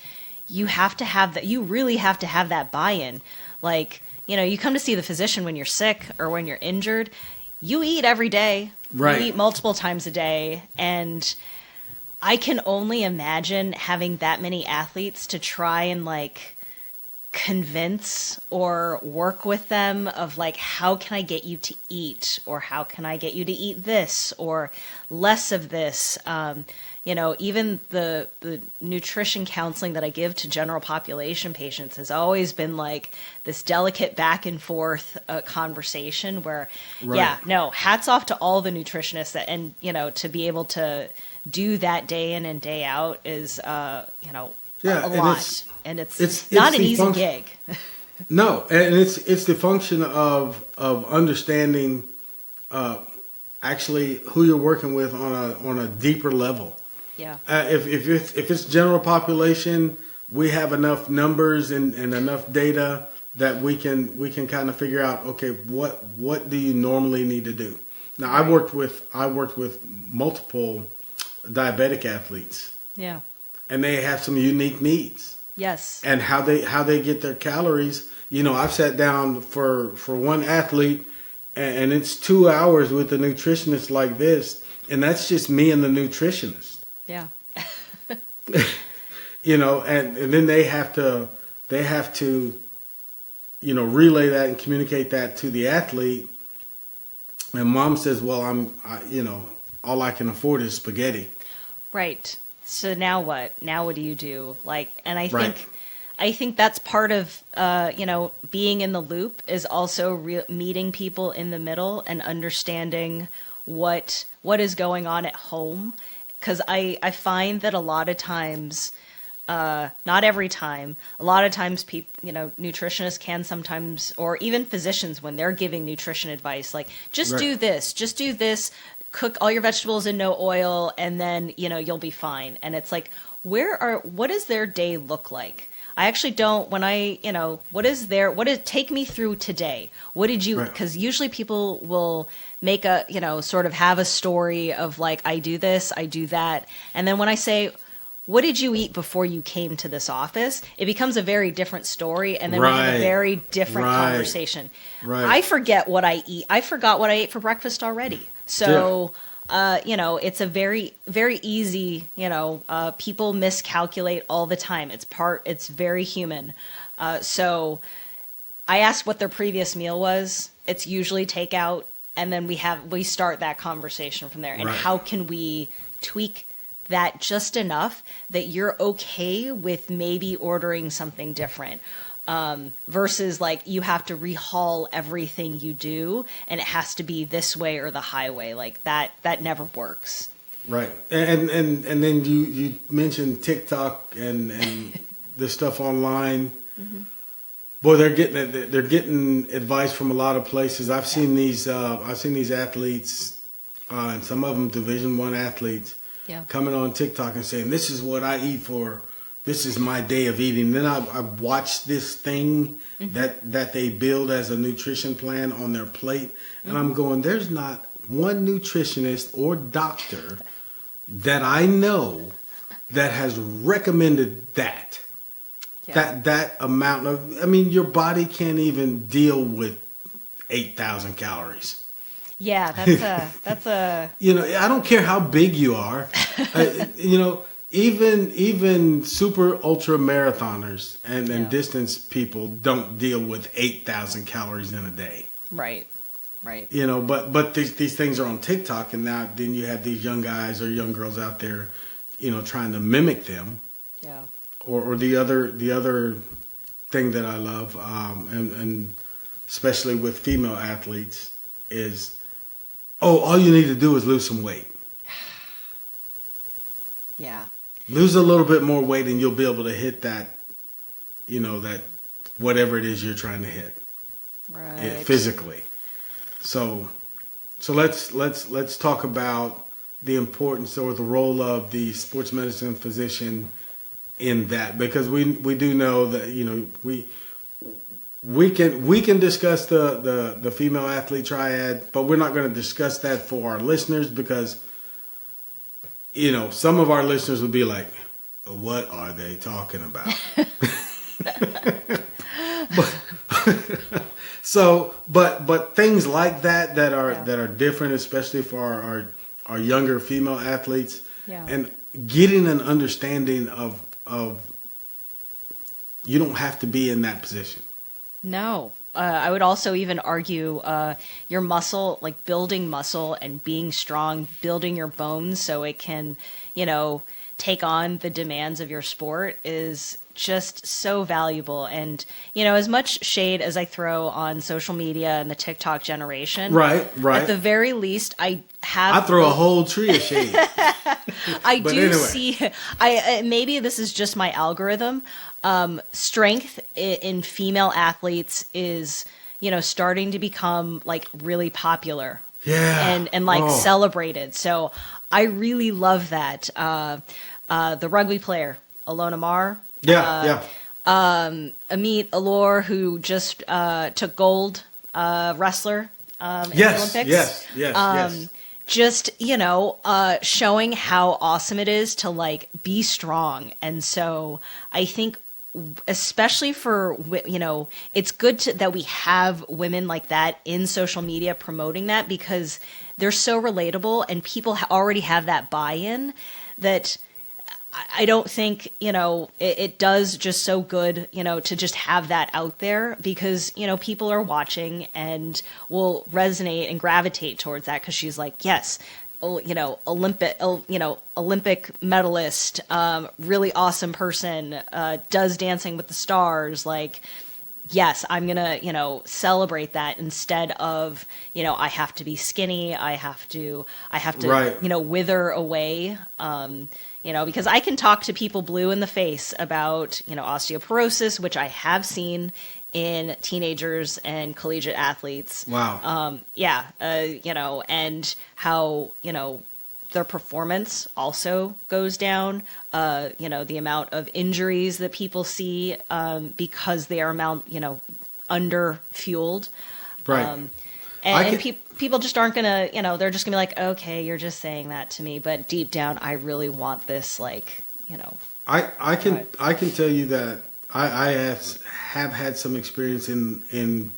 you have to have that. You really have to have that buy-in. Like, you come to see the physician when you're sick or when you're injured. You eat every day. Right. You eat multiple times a day. And I can only imagine having that many athletes to try and, like, convince or work with them of, like, how can I get you to eat, or how can I get you to eat this or less of this. Even the nutrition counseling that I give to general population patients has always been like this delicate back and forth conversation where, hats off to all the nutritionists that, and, to be able to do that day in and day out is, a lot. And it's not an easy gig. No, and it's the function of understanding actually who you're working with on a deeper level. Yeah. If it's general population, we have enough numbers and enough data that we can kind of figure out, okay, what do you normally need to do? Now, I worked with multiple diabetic athletes. Yeah. And they have some unique needs. Yes. And how they get their calories. I've sat down for one athlete, and it's 2 hours with a nutritionist like this, and that's just me and the nutritionist. Yeah. And then they have to relay that and communicate that to the athlete. And mom says, well, all I can afford is spaghetti. Right. So now what? Now what do you do? Like, and I Right. think that's part of, being in the loop is also meeting people in the middle and understanding what is going on at home. Because I find that a lot of times, not every time, a lot of times nutritionists can sometimes, or even physicians when they're giving nutrition advice, like, just do this, cook all your vegetables in no oil, and then, you'll be fine. And it's like, what does their day look like? I actually don't, take me through today. What did you, because usually people will make sort of have a story of, like, I do this, I do that. And then when I say, what did you eat before you came to this office? It becomes a very different story. And then we have a very different conversation. Right. I forget what I eat. I forgot what I ate for breakfast already. So, it's a very, very easy, people miscalculate all the time. It's very human. So I ask what their previous meal was. It's usually takeout. And then we start that conversation from there. And how can we tweak that just enough that you're okay with maybe ordering something different? Versus, like, you have to rehaul everything you do and it has to be this way or the highway. Like, that never works. Right. And then you mentioned TikTok and the stuff online. Mm-hmm. Boy, they're getting advice from a lot of places. I've seen these athletes, and some of them Division I athletes, coming on TikTok and saying, this is what I eat for. This is my day of eating. Then I watched this thing that they build as a nutrition plan on their plate. And I'm going, there's not one nutritionist or doctor that I know that has recommended that. Yeah. That amount of, your body can't even deal with 8,000 calories. Yeah, that's a I don't care how big you are. Even super ultra marathoners and distance people don't deal with 8,000 calories in a day. right. But these things are on TikTok, and now then you have these young guys or young girls out there, trying to mimic them. Yeah. Or the other thing that I love, and especially with female athletes, is, all you need to do is lose some weight. Yeah. Lose a little bit more weight, and you'll be able to hit that, that whatever it is you're trying to hit, Right. physically. So let's talk about the importance or the role of the sports medicine physician in that, because we do know that we can discuss the female athlete triad, but we're not going to discuss that for our listeners, because some of our listeners would be like, what are they talking about? but things like that are different, especially for our younger female athletes, and getting an understanding of you don't have to be in that position. No. I would also even argue your muscle, like building muscle and being strong, building your bones so it can, take on the demands of your sport is just so valuable. And, as much shade as I throw on social media and the TikTok generation, right. At the very least, I throw a whole tree of shade. See, maybe this is just my algorithm. Strength in female athletes is, starting to become like really popular. Yeah. And like celebrated. So I really love that. The rugby player, Alona Mar. Yeah. Amit Alor, who just took gold, wrestler in the Olympics. Yes. Just, showing how awesome it is to like be strong. And so I think especially for, it's good that we have women like that in social media promoting that, because they're so relatable and people already have that buy-in that I don't think, it does just so good, to just have that out there, because, people are watching and will resonate and gravitate towards that, because she's like, yes, Olympic medalist, really awesome person, does Dancing with the Stars. Like, yes, I'm going to, celebrate that instead of, I have to be skinny. I have to, right. Wither away. Because I can talk to people blue in the face about, osteoporosis, which I have seen in teenagers and collegiate athletes. Wow. And how, their performance also goes down. The amount of injuries that people see because they are under fueled. Right. People just aren't gonna, they're just gonna be like, okay, you're just saying that to me, but deep down, I really want this, like, I can tell you that I have had some experience in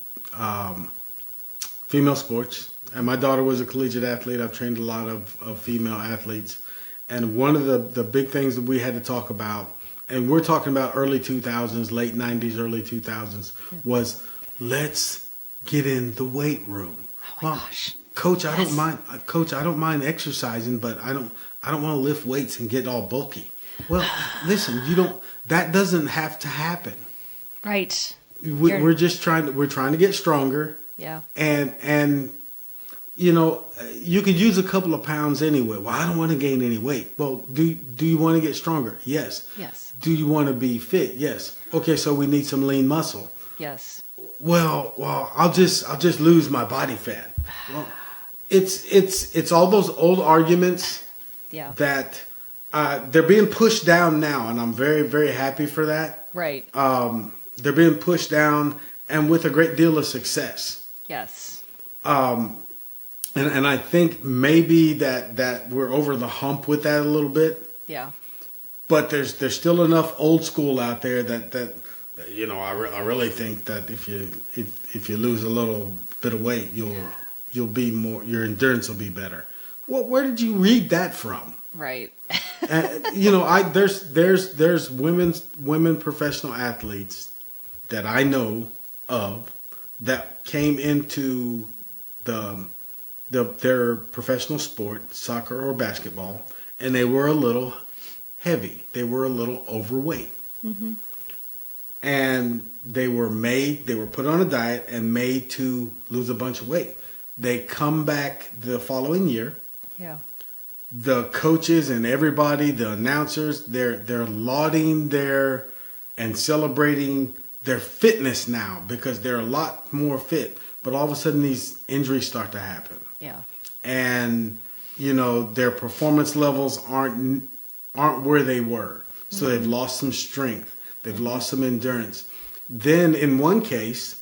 female sports, and my daughter was a collegiate athlete. I've trained a lot of female athletes, and one of the big things that we had to talk about, and we're talking about early 2000s, late 90s, early 2000s, was let's get in the weight room. Oh my gosh. Coach, I don't mind. Coach, I don't mind exercising, but I don't want to lift weights and get all bulky. Well, listen, that doesn't have to happen. Right. We're trying to get stronger. Yeah. And you could use a couple of pounds anyway. Well, I don't want to gain any weight. Well, do you want to get stronger? Yes. Yes. Do you want to be fit? Yes. Okay, so we need some lean muscle. Yes. Well, I'll just lose my body fat. Well, it's all those old arguments. Yeah. That they're being pushed down now, and I'm very, very happy for that. Right. They're being pushed down, and with a great deal of success. Yes. And I think maybe that we're over the hump with that a little bit. Yeah. But there's still enough old school out there that I really think that if you lose a little bit of weight, you'll your endurance will be better. Well, where did you read that from? Right. There's women professional athletes that I know of that came into their professional sport, soccer or basketball, and they were a little heavy. They were a little overweight. Mm-hmm. And they were put on a diet and made to lose a bunch of weight. They come back the following year. Yeah. The coaches and everybody, the announcers, they're lauding and celebrating their fitness now because they're a lot more fit. But all of a sudden these injuries start to happen. Yeah. And their performance levels aren't where they were. So they've lost some strength. They've lost some endurance. Then in one case,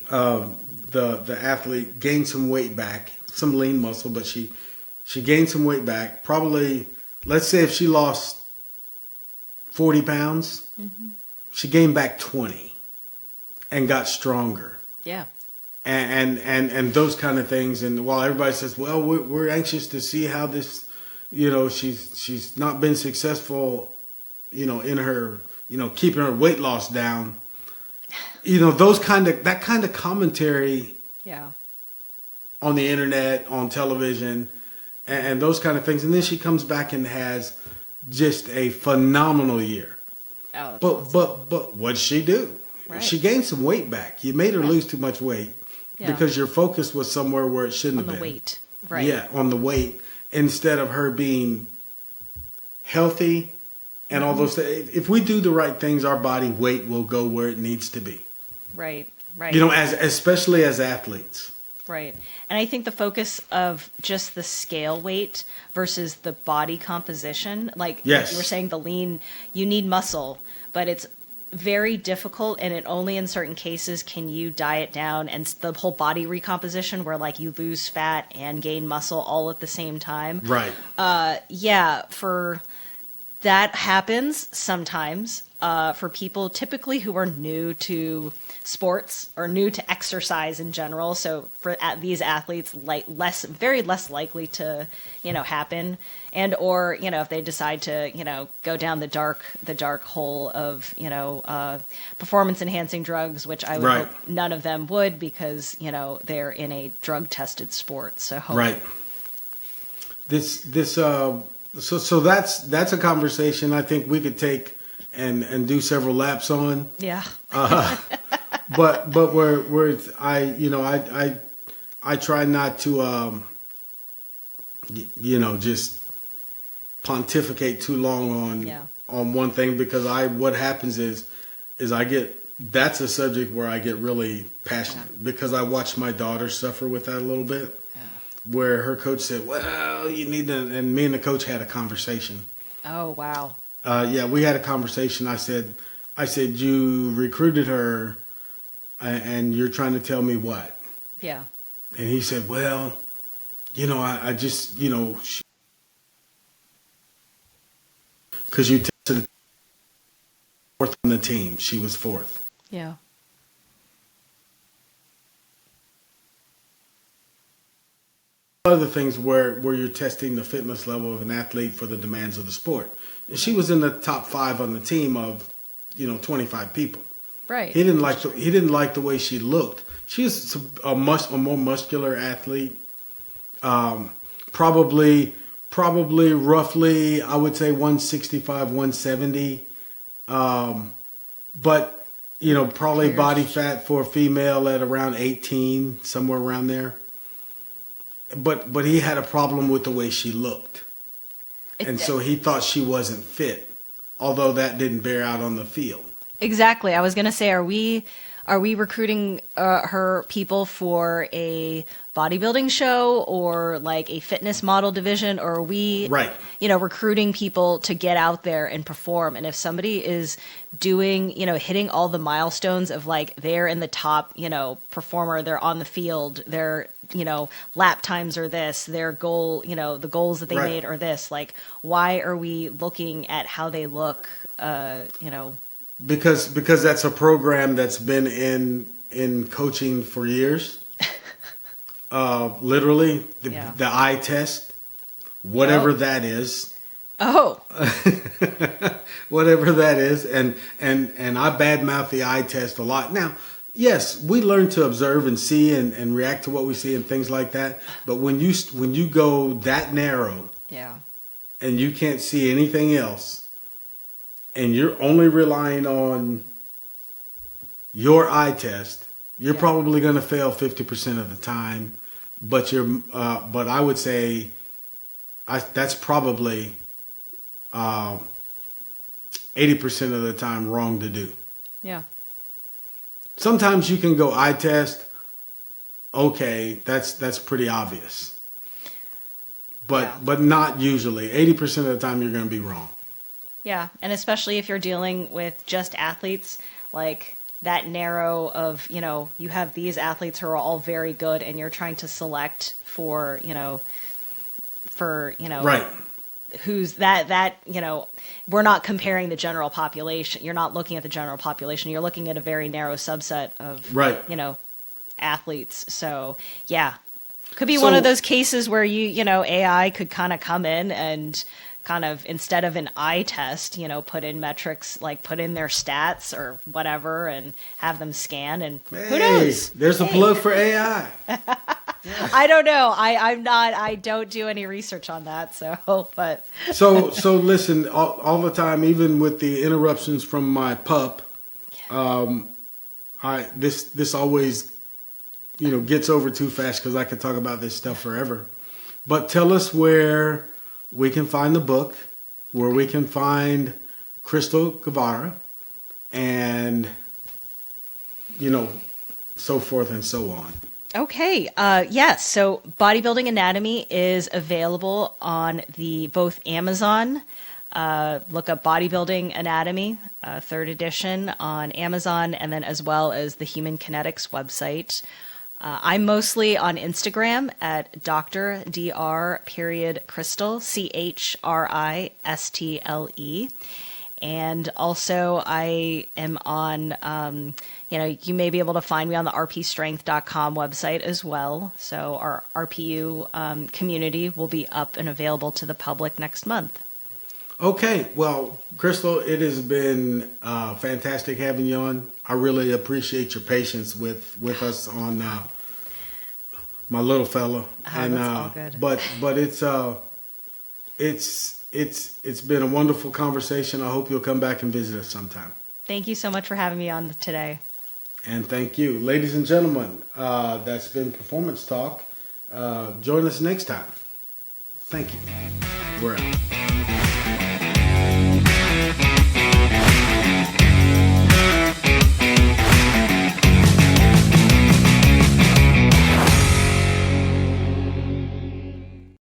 the athlete gained some weight back, some lean muscle, but she gained some weight back. Probably, let's say if she lost 40 pounds, she gained back 20 and got stronger. Yeah. And those kind of things. And while everybody says, well, we're anxious to see how this, she's not been successful, in her, keeping her weight loss down. That kind of commentary. Yeah. On the internet, on television, and those kind of things. And then she comes back and has just a phenomenal year. Oh, but what'd she do? Right. She gained some weight back. You made her lose too much weight because your focus was somewhere where it shouldn't have been. On the weight. Right. Yeah, on the weight. Instead of her being healthy and all those things. If we do the right things, our body weight will go where it needs to be. Right. Especially as athletes. Right. And I think the focus of just the scale weight versus the body composition, like you were saying, the lean, you need muscle, but it's very difficult, and it only in certain cases can you diet down, and the whole body recomposition where like you lose fat and gain muscle all at the same time. Right. For that happens sometimes for people typically who are new to sports or new to exercise in general. So for these athletes, very less likely to, happen. And, or, if they decide to, go down the dark hole of, performance enhancing drugs, which I would hope none of them would because, they're in a drug tested sport. So, right. So that's a conversation I think we could take and do several laps on. Yeah. But I try not to just pontificate too long on one thing because what happens is that's a subject where I get really passionate because I watched my daughter suffer with that a little bit. Where her coach said, well, you need to, and me and the coach had a conversation. Oh, wow. We had a conversation. I said, you recruited her and you're trying to tell me what? Yeah. And he said, well, I just, because you tested fourth on the team. She was fourth. Yeah. Other things where you're testing the fitness level of an athlete for the demands of the sport. And she was in the top 5 on the team of, 25 people. Right. He didn't like the way she looked. She was a more muscular athlete. Probably roughly, I would say 165, 170. But, probably body fat for a female at around 18, somewhere around there. But he had a problem with the way she looked. And so he thought she wasn't fit, although that didn't bear out on the field. Exactly. I was going to say, are we recruiting her people for a bodybuilding show or like a fitness model division, or are we recruiting people to get out there and perform? And if somebody is doing, hitting all the milestones of like they're in the top, performer, they're on the field, they're, lap times are this, their goal, the goals that they made are this, like, why are we looking at how they look, Because that's a program that's been in coaching for years. Literally, the eye test, whatever that is. Oh. Whatever that is. And I badmouth the eye test a lot. Now, yes, we learn to observe and see and react to what we see and things like that. But when you go that narrow, and you can't see anything else, and you're only relying on your eye test, you're probably going to fail 50% of the time. But but I would say that's probably 80% of the time wrong to do. Yeah. Sometimes you can go eye test. Okay, that's pretty obvious. But not usually. 80% of the time you're going to be wrong. Yeah, and especially if you're dealing with just athletes, like that narrow of, you have these athletes who are all very good and you're trying to select for right. Who's that, we're not comparing the general population. You're not looking at the general population. You're looking at a very narrow subset of, athletes. So, yeah, could be one of those cases where AI could kind of come in and kind of, instead of an eye test, put in metrics, like put in their stats or whatever and have them scan, and who knows? There's a plug for AI. I don't know. I don't do any research on that. So listen, all the time, even with the interruptions from my pup, this always, gets over too fast because I could talk about this stuff forever. But tell us where we can find the book, where we can find Christle Guevarra, and, so forth and so on. Okay. Yes. So Bodybuilding Anatomy is available on both Amazon. Look up Bodybuilding Anatomy, 3rd edition on Amazon, and then as well as the Human Kinetics website. I'm mostly on Instagram at Dr. Christle, CHRISTLE. And also I am on, you may be able to find me on the rpstrength.com website as well. So our RPU community will be up and available to the public next month. Okay. Well, Christle, it has been fantastic having you on. I really appreciate your patience with us on my little fella. That's all good. But it's been a wonderful conversation. I hope you'll come back and visit us sometime. Thank you so much for having me on today. And thank you. Ladies and gentlemen, that's been Performance Talk. Join us next time. Thank you. We're out.